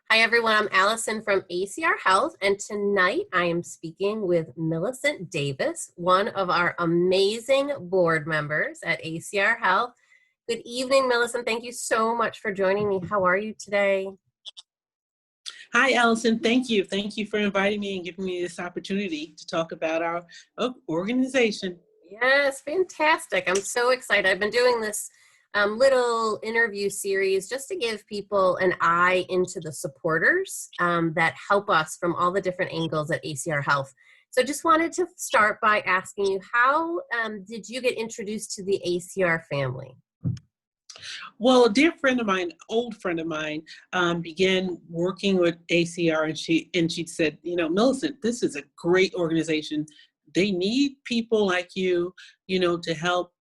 Hi, everyone. I'm Allison from ACR Health, and tonight I am speaking with Millicent Davis, one of our amazing board members at ACR Health. Good evening, Millicent. Thank you so much for joining me. How are you today? Hi, Allison. Thank you. Thank you for inviting me and giving me this opportunity to talk about our organization. Yes, fantastic. I'm so excited. I've been doing this little interview series just to give people an eye into the supporters that help us from all the different angles at ACR Health. So just wanted to start by asking you, how did you get introduced to the ACR family? Well, a dear friend of mine, old friend of mine, began working with ACR, and she said, Millicent, this is a great organization. They need people like you, to help,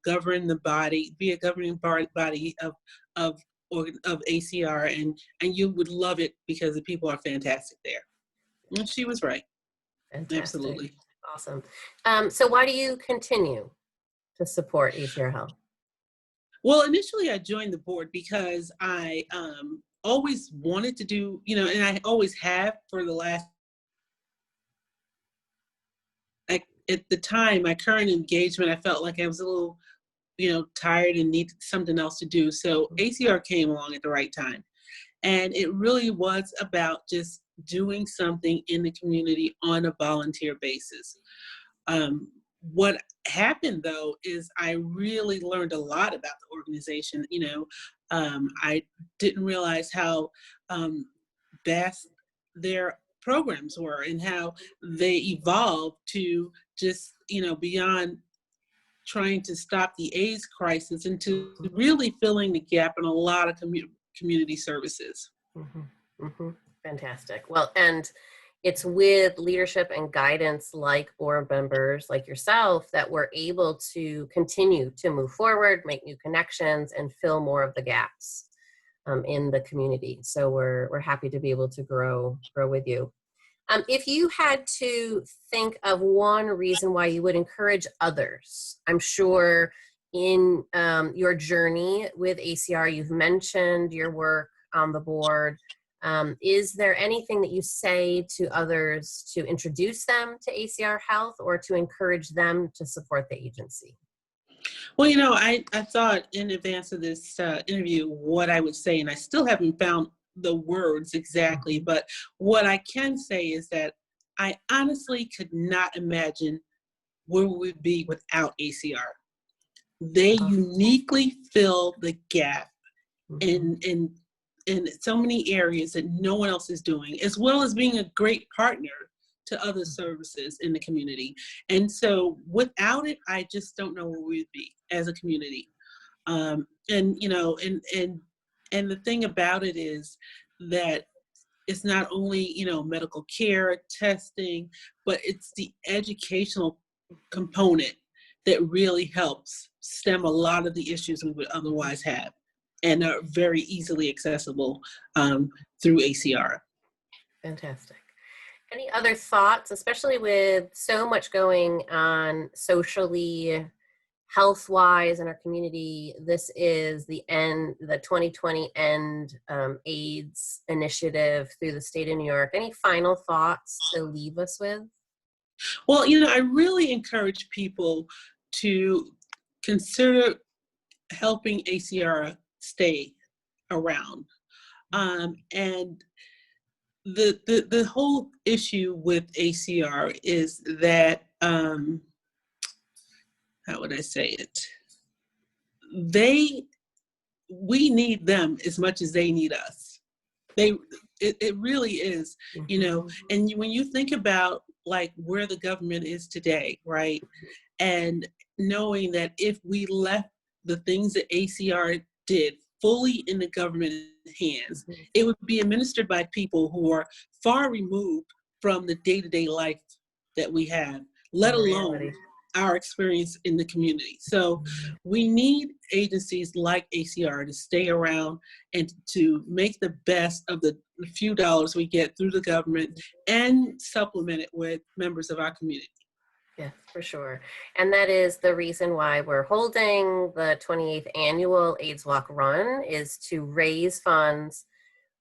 govern the body, be a governing body of ACR, and you would love it because the people are fantastic there. And she was right. Fantastic. Absolutely. Awesome. So why do you continue to support ACR Health? Well, initially I joined the board because I always wanted to do, and I always have for the last, at the time, my current engagement, I felt like I was a little, tired and needed something else to do. So ACR came along at the right time. And it really was about just doing something in the community on a volunteer basis. What happened though is I really learned a lot about the organization. I didn't realize how vast their programs were and how they evolved to just, beyond trying to stop the AIDS crisis into really filling the gap in a lot of community services. Mm-hmm. Mm-hmm. Fantastic. Well, and it's with leadership and guidance like board members like yourself that we're able to continue to move forward, make new connections, and fill more of the gaps in the community. So we're happy to be able to grow with you. If you had to think of one reason why you would encourage others, I'm sure in your journey with ACR, you've mentioned your work on the board. Is there anything that you say to others to introduce them to ACR Health or to encourage them to support the agency? Well, I thought in advance of this interview what I would say, and I still haven't found the words exactly, but what I can say is that I honestly could not imagine where we would be without ACR. They uniquely fill the gap in so many areas that no one else is doing, as well as being a great partner to other services in the community. And so without it, I just don't know where we'd be as a community. And the thing about it is that it's not only, medical care, testing, but it's the educational component that really helps stem a lot of the issues we would otherwise have and are very easily accessible through ACR. Fantastic. Any other thoughts, especially with so much going on socially, health-wise in our community? This is the 2020 End AIDS initiative through the state of New York. Any final thoughts to leave us with? Well, I really encourage people to consider helping ACR stay around. And the whole issue with ACR is that, how would I say it? We need them as much as they need us. It really is, and when you think about like where the government is today, right? And knowing that if we left the things that ACR did fully in the government hands, it would be administered by people who are far removed from the day-to-day life that we have, let alone our experience in the community. So we need agencies like ACR to stay around and to make the best of the few dollars we get through the government and supplement it with members of our community. Yeah, for sure. And that is the reason why we're holding the 28th annual AIDS Walk Run, is to raise funds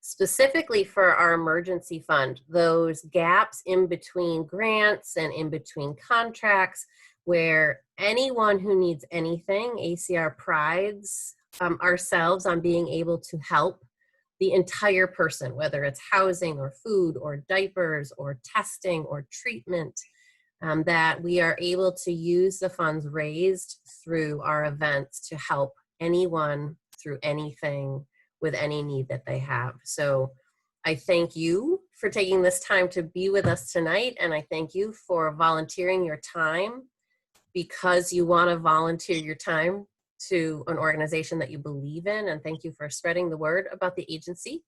specifically for our emergency fund, those gaps in between grants and in between contracts where anyone who needs anything, ACR prides ourselves on being able to help the entire person, whether it's housing or food or diapers or testing or treatment, that we are able to use the funds raised through our events to help anyone through anything with any need that they have. So I thank you for taking this time to be with us tonight, and I thank you for volunteering your time because you want to volunteer your time to an organization that you believe in, and thank you for spreading the word about the agency.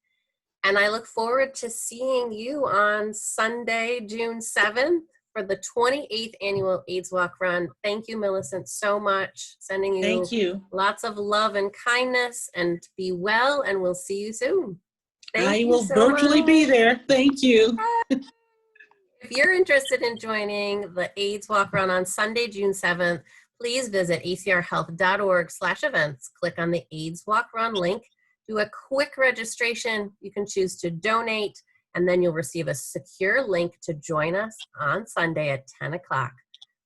And I look forward to seeing you on Sunday, June 7th for the 28th annual AIDS Walk Run. Thank you, Millicent, so much. Sending you Thank you. lots of love and kindness, and be well, and we'll see you soon. Thank I you will so virtually much. be there. Thank you. If you're interested in joining the AIDS Walk Run on Sunday, June 7th, please visit acrhealth.org/events. Click on the AIDS Walk Run link. Do a quick registration. You can choose to donate, and then you'll receive a secure link to join us on Sunday at 10 o'clock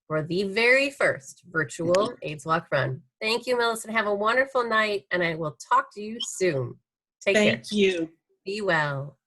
for the very first virtual AIDS Walk Run. Thank you, Millicent. Have a wonderful night, and I will talk to you soon. Take care. Thank you. Be well.